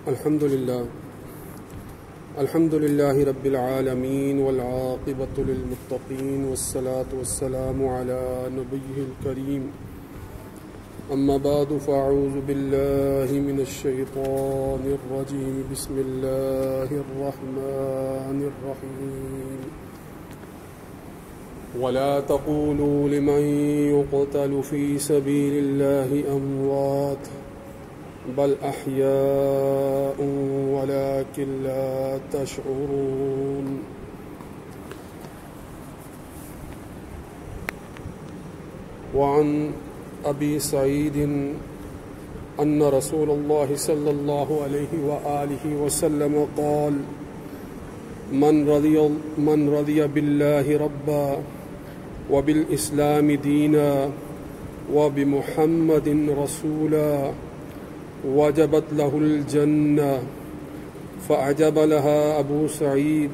الحمد لله رب العالمين والعاقبة للمتقين والصلاة والسلام على نبيه الكريم أما بعد فأعوذ بالله من الشيطان الرجيم بسم الله الرحمن الرحيم ولا تقولوا لمن يقتل في سبيل الله أموات بل أحياء ولكن لا تشعرون وعن أبي سعيد أن رسول الله صلى الله عليه وآله وسلم قال من رضي بالله ربا وبالإسلام دينا وبمحمد رسولا وجبت له الجنة فأعجب لها أبو سعيد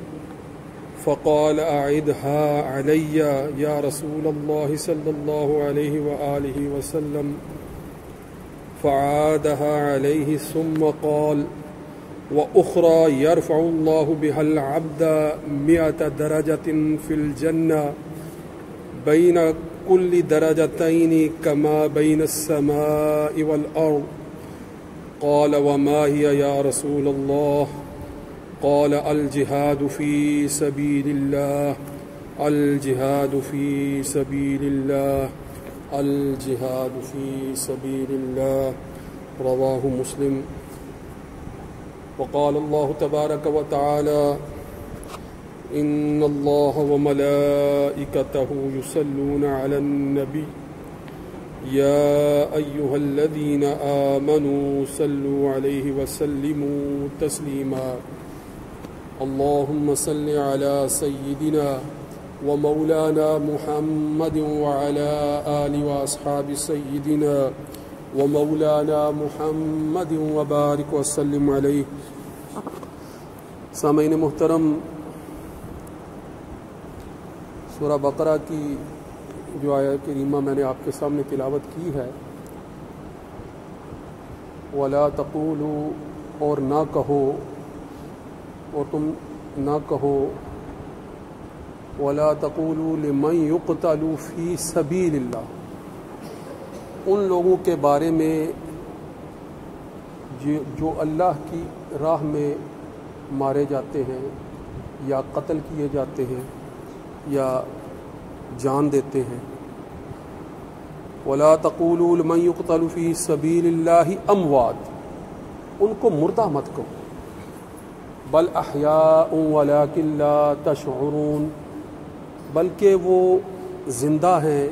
فقال أعدها علي يا رسول الله صلى الله عليه وآله وسلم فعادها عليه ثم قال وأخرى يرفع الله بها العبد 100 درجة في الجنة بين كل درجتين كما بين السماء والأرض قال وما هي يا رسول الله قال الجهاد في سبيل الله الجهاد في سبيل الله الجهاد في سبيل الله رواه مسلم وقال الله تبارك وتعالى إن الله وملائكته يصلون على النبي يا أيها الذين آمنوا صلوا عليه وسلموا تسليما اللهم صل على سيدنا ومولانا محمد وعلى آل وأصحاب سيدنا ومولانا محمد وبارك وسلم عليه. سامعین محترم، سورہ بقرہ کی جو آیت کریمہ میں نے آپ کے سامنے تلاوت کی ہے، وَلَا تَقُولُوا، اور نہ کہو، اور تم نہ کہو، وَلَا تَقُولُوا لِمَنْ يُقْتَلُ فِي سَبِيلِ اللَّهِ، ان لوگوں کے بارے میں جو اللہ کی راہ میں مارے جاتے ہیں یا قتل کیے جاتے ہیں یا جان دیتے ہیں. وَلَا تَقُولُوا لِمَنْ يُقْتَلُ فِي سَبِيلِ اللَّهِ أَمْوَاتٌ، ان کو مردہ مت کہو، بل احیاء ولیکن لا تشعرون، بلکہ وہ زندہ ہیں،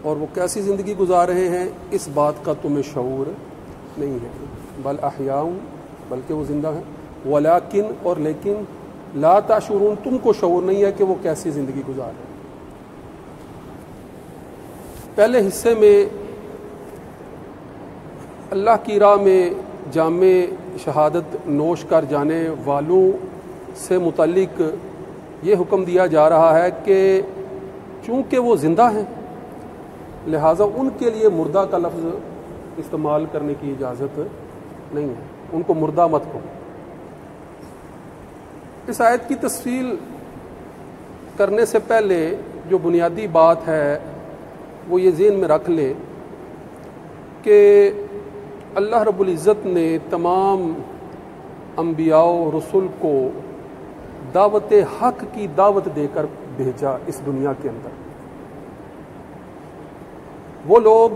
اور وہ کیسی زندگی گزار رہے ہیں اس بات کا تمہیں شعور نہیں ہے. بل احیاء، بلکہ وہ زندہ ہیں، ولیکن، اور لیکن، لا تشعرون، تم کو شعور نہیں ہے کہ وہ کیسی زندگی گزار رہے ہیں. پہلے حصے میں اللہ کی راہ میں جام شہادت نوش کر جانے والوں سے متعلق یہ حکم دیا جا رہا ہے کہ چونکہ وہ زندہ ہیں لہٰذا ان کے لیے مردہ کا لفظ استعمال کرنے کی اجازت نہیں ہے، ان کو مردہ مت کہو. اس آیت کی تفصیل کرنے سے پہلے جو بنیادی بات ہے وہ یہ ذہن میں رکھ لیں کہ اللہ رب العزت نے تمام انبیاء و رسول کو دعوت حق کی دعوت دے کر بھیجا اس دنیا کے اندر. وہ لوگ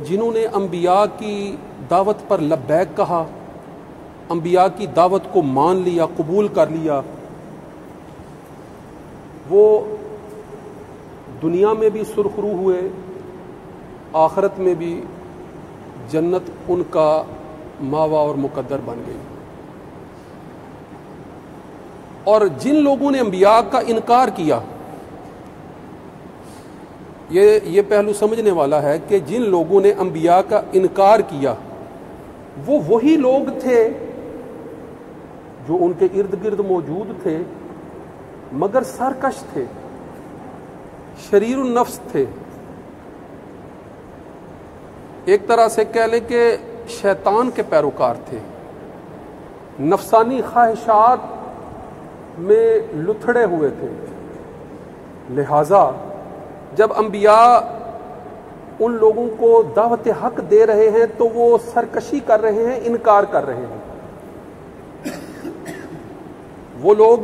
جنہوں نے انبیاء کی دعوت پر لبیک کہا، انبیاء کی دعوت کو مان لیا، قبول کر لیا، وہ دنیا میں بھی سرخرو ہوئے، آخرت میں بھی جنت ان کا ماوا اور مقدر بن گئی. اور جن لوگوں نے انبیاء کا انکار کیا، یہ پہلو سمجھنے والا ہے کہ جن لوگوں نے انبیاء کا انکار کیا وہ وہی لوگ تھے جو ان کے ارد گرد موجود تھے مگر سرکش تھے، شریر النفس تھے. ایک طرح سے کہہ لیں کہ شیطان کے پیروکار تھے، نفسانی خواہشات میں لتھڑے ہوئے تھے، لہٰذا جب انبیاء ان لوگوں کو دعوت حق دے رہے ہیں تو وہ سرکشی کر رہے ہیں، انکار کر رہے ہیں۔ وہ لوگ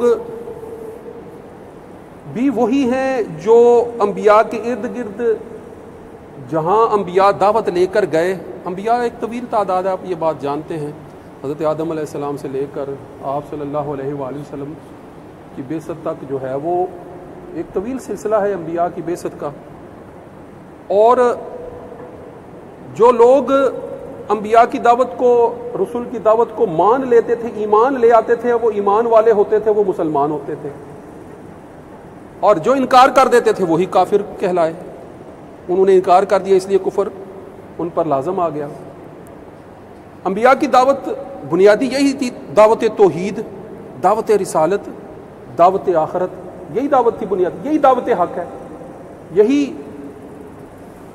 بھی وہی ہیں جو انبیاء کے ارد گرد جہاں انبیاء دعوت لے کر گئے، انبیاء ایک طویل تعداد ہے، آپ یہ بات جانتے ہیں، حضرت آدم علیہ السلام سے لے کر آپ صلی اللہ علیہ وآلہ وسلم کی بعثت تک جو ہے وہ ایک طویل سلسلہ ہے انبیاء کی بعثت کا۔ اور جو لوگ انبیاء کی دعوت کو، رسول کی دعوت کو مان لیتے تھے، ایمان لے آتے تھے، وہ ایمان والے ہوتے تھے، وہ مسلمان ہوتے تھے، اور جو انکار کر دیتے تھے وہی کافر کہلائے۔ انہوں نے انکار کر دیا، اس لیے کفر ان پر لازم آ گیا۔ انبیاء کی دعوت بنیادی یہی تھی، دعوت توحید، دعوت رسالت، دعوت آخرت، یہی دعوت تھی بنیادی، یہی دعوت حق ہے، یہی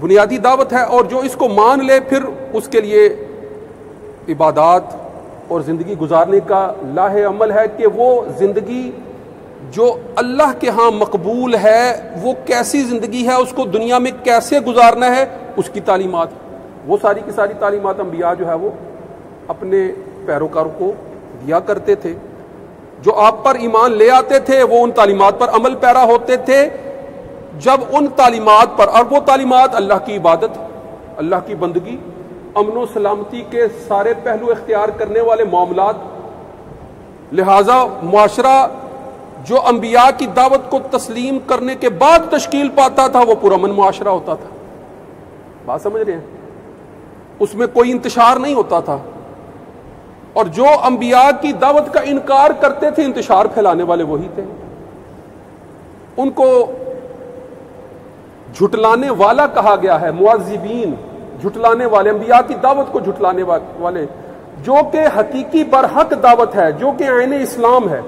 بنیادی دعوت ہے۔ اور جو اس کو مان لے پھر اس کے لیے عبادات اور زندگی گزارنے کا لاہ عمل ہے کہ وہ زندگی جو اللہ کے ہاں مقبول ہے وہ کیسی زندگی ہے، اس کو دنیا میں کیسے گزارنا ہے، اس کی تعلیمات، وہ ساری کی ساری تعلیمات انبیاء جو ہے وہ اپنے پیروکاروں کو دیا کرتے تھے۔ جو آپ پر ایمان لے آتے تھے وہ ان تعلیمات پر عمل پیرا ہوتے تھے۔ جب ان تعلیمات پر، اور وہ تعلیمات اللہ کی عبادت، اللہ کی بندگی، امن و سلامتی کے سارے پہلو اختیار کرنے والے معاملات، لہذا معاشرہ جو انبیاء کی دعوت کو تسلیم کرنے کے بعد تشکیل پاتا تھا وہ پرامن معاشرہ ہوتا تھا۔ بات سمجھ رہے ہیں؟ اس میں کوئی انتشار نہیں ہوتا تھا، اور جو انبیاء کی دعوت کا انکار کرتے تھے انتشار پھیلانے والے وہی تھے۔ ان کو جھٹلانے والا کہا گیا ہے، معذبین، جھٹلانے والے، انبیاء کی دعوت کو جھٹلانے والے، جو کہ حقیقی برحق دعوت ہے، جو کہ عین اسلام ہے،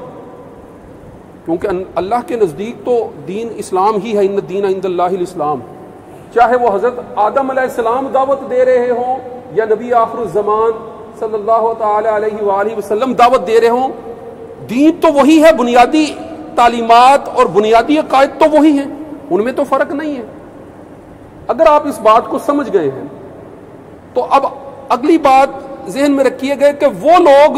کیونکہ اللہ کے نزدیک تو دین اسلام ہی ہے، ان الدین عند اللہ الاسلام۔ چاہے وہ حضرت آدم علیہ السلام دعوت دے رہے ہوں یا نبی آخر الزمان صلی اللہ تعالی علیہ وآلہ وسلم دعوت دے رہے ہوں، دین تو وہی ہے، بنیادی تعلیمات اور بنیادی عقائد تو وہی ہیں، ان میں تو فرق نہیں ہے۔ اگر آپ اس بات کو سمجھ گئے ہیں تو اب اگلی بات ذہن میں رکھیے گئے کہ وہ لوگ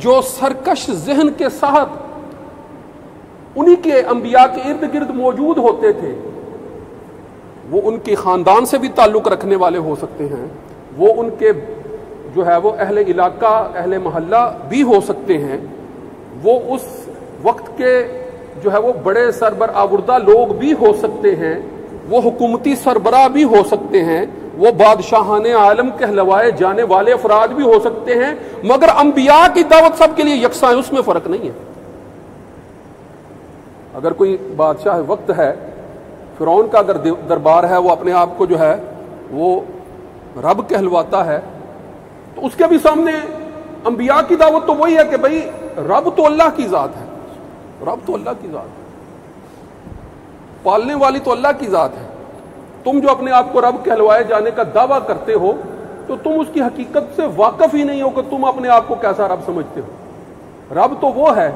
جو سرکش ذہن کے ساتھ انہی کے انبیاء کے ارد گرد موجود ہوتے تھے، وہ ان کے خاندان سے بھی تعلق رکھنے والے ہو سکتے ہیں، وہ ان کے جو ہے وہ اہل علاقہ، اہل محلہ بھی ہو سکتے ہیں، وہ اس وقت کے جو ہے وہ بڑے سربراہ لوگ بھی ہو سکتے ہیں، وہ حکومتی سربراہ بھی ہو سکتے ہیں، وہ بادشاہان عالم کہلوائے جانے والے افراد بھی ہو سکتے ہیں، مگر انبیاء کی دعوت سب کے لیے یکساں ہے، اس میں فرق نہیں ہے۔ اگر کوئی بادشاہ وقت ہے، فرعون کا اگر دربار ہے، وہ اپنے آپ کو جو ہے وہ رب کہلواتا ہے، تو اس کے بھی سامنے انبیاء کی دعوت تو وہی ہے کہ بھئی رب تو اللہ کی ذات ہے، رب تو اللہ کی ذات ہے، پالنے والی تو اللہ کی ذات ہے۔ تم جو اپنے آپ کو رب کہلوائے جانے کا دعویٰ کرتے ہو تو تم اس کی حقیقت سے واقف ہی نہیں ہو کہ تم اپنے آپ کو کیسا رب سمجھتے ہو۔ رب تو وہ ہے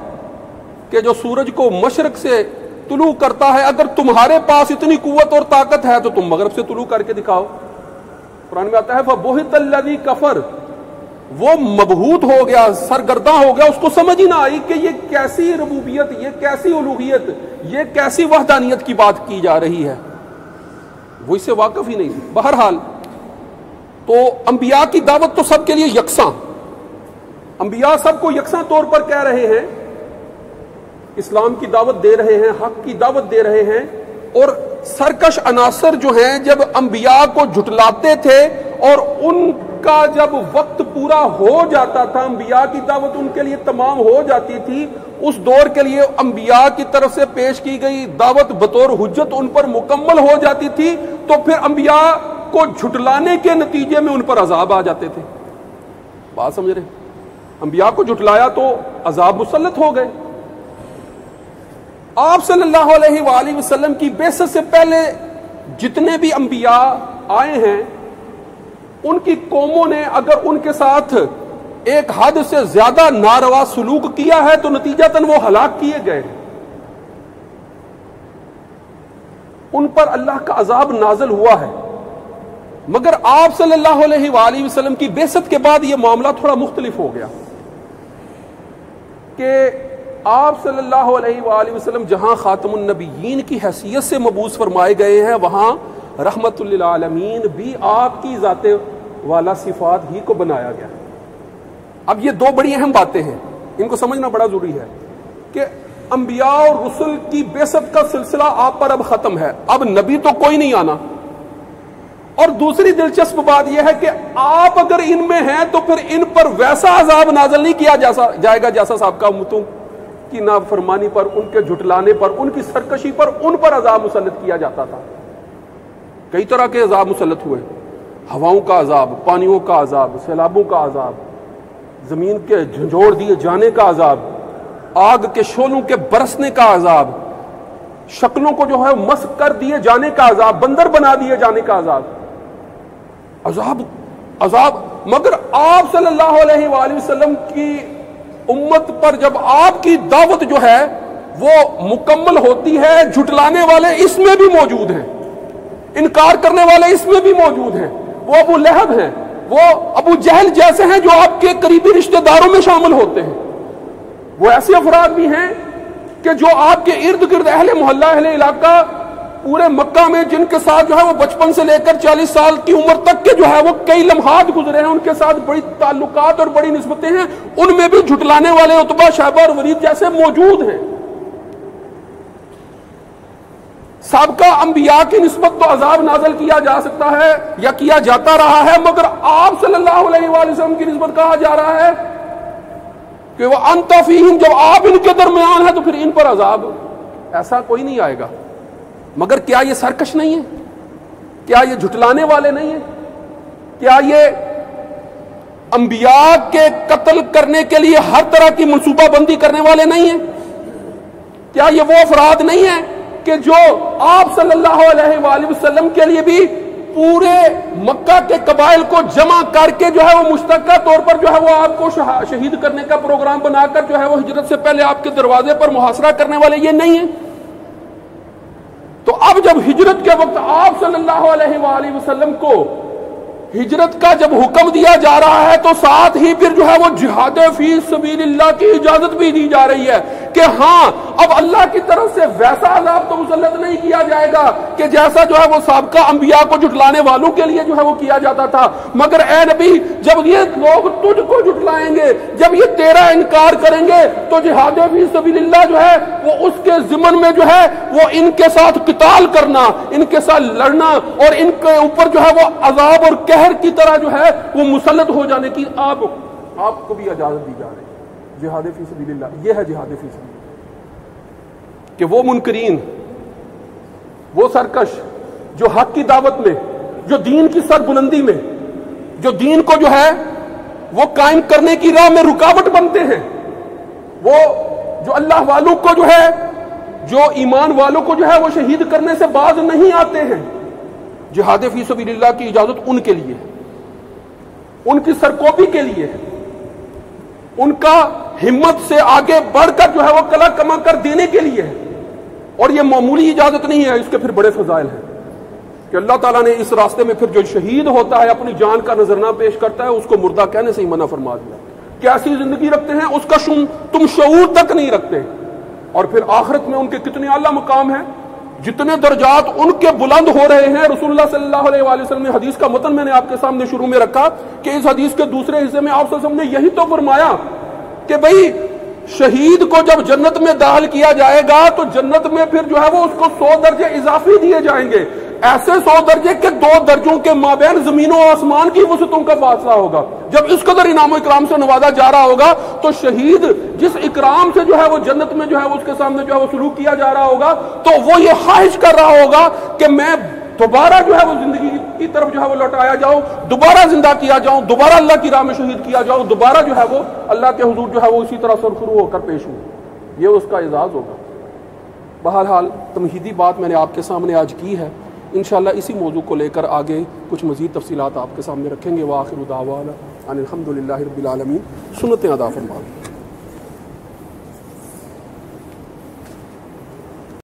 کہ جو سورج کو مشرق سے طلوع کرتا ہے، اگر تمہارے پاس اتنی قوت اور طاقت ہے تو تم مغرب سے طلوع کر کے دکھاؤ۔ قرآن میں آتا ہے فَبُہِتَ الَّذِي كَفَرَ، وہ مبہوت ہو گیا، سرگرداں ہو گیا، اس کو سمجھ ہی نہ آئی کہ یہ کیسی ربوبیت، یہ کیسی الوہیت، یہ کیسی وحدانیت کی بات کی جا رہی ہے، وہ اس سے واقف ہی نہیں تھی۔ بہرحال تو انبیاء کی دعوت تو سب کے لیے یکساں، انبیاء سب کو یکساں طور پر کہہ رہے ہیں، اسلام کی دعوت دے رہے ہیں، حق کی دعوت دے رہے ہیں، اور سرکش عناصر جو ہیں جب انبیاء کو جھٹلاتے تھے اور ان کا جب وقت پورا ہو جاتا تھا، انبیاء کی دعوت ان کے لیے تمام ہو جاتی تھی، اس دور کے لیے انبیاء کی طرف سے پیش کی گئی دعوت بطور حجت ان پر مکمل ہو جاتی تھی، تو پھر انبیاء کو جھٹلانے کے نتیجے میں ان پر عذاب آ جاتے تھے۔ بات سمجھ رہے ہیں؟ انبیاء کو جھٹلایا تو عذاب مسلط ہو گئے۔ آپ صلی اللہ علیہ وآلہ وسلم کی بعثت سے پہلے جتنے بھی انبیاء آئے ہیں ان کی قوموں نے اگر ان کے ساتھ ایک حد سے زیادہ ناروا سلوک کیا ہے تو نتیجتاً وہ ہلاک کیے گئے، ان پر اللہ کا عذاب نازل ہوا ہے۔ مگر آپ صلی اللہ علیہ وآلہ وسلم کی بعثت کے بعد یہ معاملہ تھوڑا مختلف ہو گیا کہ آپ صلی اللہ علیہ وآلہ وسلم جہاں خاتم النبیین کی حیثیت سے مبعوث فرمائے گئے ہیں، وہاں رحمت للعالمین بھی آپ کی ذات والا صفات ہی کو بنایا گیا۔ اب یہ دو بڑی اہم باتیں ہیں، ان کو سمجھنا بڑا ضروری ہے کہ انبیاء اور رسل کی بعثت کا سلسلہ آپ پر اب ختم ہے، اب نبی تو کوئی نہیں آنا۔ اور دوسری دلچسپ بات یہ ہے کہ آپ اگر ان میں ہیں تو پھر ان پر ویسا عذاب نازل نہیں کیا جائے گا جیسا سابقہ امتوں کی نافرمانی پر، ان کے جھٹلانے پر، ان کی سرکشی پر ان پر عذاب مسلط کیا جاتا تھا۔ کئی طرح کے عذاب مسلط ہوئے، ہواؤں کا عذاب، پانیوں کا عذاب، سیلابوں کا عذاب، زمین کے جھنجھوڑ دیے جانے کا عذاب، آگ کے شعلوں کے برسنے کا عذاب، شکلوں کو جو ہے مسخ کر دیے جانے کا عذاب، بندر بنا دیے جانے کا عذاب، عذاب۔ مگر آپ صلی اللہ علیہ وآلہ وسلم کی امت پر جب آپ کی دعوت جو ہے وہ مکمل ہوتی ہے، جھٹلانے والے اس میں بھی موجود ہیں، انکار کرنے والے اس میں بھی موجود ہیں، وہ ابو لہب ہیں، وہ ابو جہل جیسے ہیں جو آپ کے قریبی رشتہ داروں میں شامل ہوتے ہیں، وہ ایسے افراد بھی ہیں کہ جو آپ کے ارد گرد اہل محلہ اہل علاقہ پورے مکہ میں جن کے ساتھ جو ہے وہ بچپن سے لے کر 40 سال کی عمر تک کے جو ہے وہ کئی لمحات گزرے ہیں، ان کے ساتھ بڑی تعلقات اور بڑی نسبتیں ہیں، ان میں بھی جھٹلانے والے عتبہ، شیبہ اور ولید جیسے موجود ہیں۔ سابقہ انبیاء کی نسبت تو عذاب نازل کیا جا سکتا ہے یا کیا جاتا رہا ہے، مگر آپ صلی اللہ علیہ وآلہ وسلم کی نسبت کہا جا رہا ہے کہ وہ انت فیہم، جب آپ ان کے درمیان ہیں تو پھر ان پر عذاب ایسا کوئی نہیں آئے گا۔ مگر کیا یہ سرکش نہیں ہے؟ کیا یہ جھٹلانے والے نہیں ہیں؟ کیا یہ انبیاء کے قتل کرنے کے لیے ہر طرح کی منصوبہ بندی کرنے والے نہیں ہیں؟ کیا یہ وہ افراد نہیں ہیں کہ جو آپ صلی اللہ علیہ وآلہ وسلم کے لیے بھی پورے مکہ کے قبائل کو جمع کر کے جو ہے وہ مشترکہ طور پر جو ہے وہ آپ کو شہید کرنے کا پروگرام بنا کر جو ہے وہ ہجرت سے پہلے آپ کے دروازے پر محاصرہ کرنے والے یہ نہیں ہیں؟ تو اب جب ہجرت کے وقت آپ صلی اللہ علیہ وآلہ وسلم کو ہجرت کا جب حکم دیا جا رہا ہے تو ساتھ ہی پھر جو ہے وہ جہاد فی سبیل اللہ کی اجازت بھی دی جا رہی ہے کہ ہاں اب اللہ کی طرف سے ویسا عذاب تو مسلط نہیں کیا جائے گا کہ جیسا جو ہے وہ سابقہ انبیاء کو جھٹلانے والوں کے لیے جو ہے وہ کیا جاتا تھا، مگر اے نبی جب یہ لوگ تجھ کو جھٹلائیں گے، جب یہ تیرا انکار کریں گے تو جہاد فی سبیل اللہ جو ہے وہ اس کے ضمن میں جو ہے وہ ان کے ساتھ قتال کرنا، ان کے ساتھ لڑنا اور ان کے اوپر جو ہے وہ عذاب اور قہر کی طرح جو ہے وہ مسلط ہو جانے کی آپ کو بھی اجازت دی جا رہی ہے۔ جہاد فی سبیل اللہ، یہ ہے جہاد فی سبیل اللہ، کہ وہ منکرین، وہ سرکش جو حق کی دعوت میں، جو دین کی سر بلندی میں، جو دین کو جو ہے وہ قائم کرنے کی راہ میں رکاوٹ بنتے ہیں، وہ جو اللہ والوں کو جو ہے، جو ایمان والوں کو جو ہے وہ شہید کرنے سے باز نہیں آتے ہیں، جہاد فی سبیل اللہ کی اجازت ان کے لیے، ان کی سرکوبی کے لیے، ان کا ہمت سے آگے بڑھ کر جو ہے وہ کلا کما کر دینے کے لیے ہے۔ اور یہ معمولی اجازت نہیں ہے، اس کے پھر بڑے فضائل ہیں کہ اللہ تعالیٰ نے اس راستے میں پھر جو شہید ہوتا ہے، اپنی جان کا نذرانہ پیش کرتا ہے، اس کو مردہ کہنے سے ہی منع فرما دیا۔ کیسی زندگی رکھتے ہیں اس کا تم شعور تک نہیں رکھتے، اور پھر آخرت میں ان کے کتنے اعلیٰ مقام ہیں، جتنے درجات ان کے بلند ہو رہے ہیں۔ رسول اللہ صلی اللہ علیہ وآلہ وسلم نے حدیث کا متن میں نے آپ کے سامنے شروع میں رکھا کہ اس حدیث کے دوسرے حصے میں آپ صلی اللہ علیہ وسلم نے یہی تو فرمایا کہ بھئی شہید کو جب جنت میں داخل کیا جائے گا تو جنت میں پھر جو ہے وہ اس کو 100 درجے اضافی دیے جائیں گے، ایسے 100 درجے کہ 2 درجوں کے مابین زمین و آسمان کی وسعتوں کا فاصلہ ہوگا۔ جب اس قدر انعام و اکرام سے نوازا جا رہا ہوگا تو شہید جس اکرام سے جو ہے وہ جنت میں جو ہے اس کے سامنے جو ہے وہ سلوک کیا جا رہا ہوگا تو وہ یہ خواہش کر رہا ہوگا کہ میں دوبارہ جو ہے وہ زندگی کی طرف جو ہے وہ لوٹایا جاؤں، دوبارہ زندہ کیا جاؤں، دوبارہ اللہ کی راہ میں شہید کیا جاؤں، دوبارہ جو ہے وہ اللہ کے حضور جو ہے وہ اسی طرح سرخرو ہو کر پیش ہوں، یہ اس کا اعزاز ہوگا۔ بہرحال تمہیدی بات میں نے آپ کے سامنے آج کی ہے انشاءاللہ اسی موضوع کو لے کر آگے کچھ مزید تفصیلات آپ کے سامنے رکھیں گے۔ وآخر دعوانا ان الحمد للہ رب العالمین۔ سنتیں ادا فرمائیں۔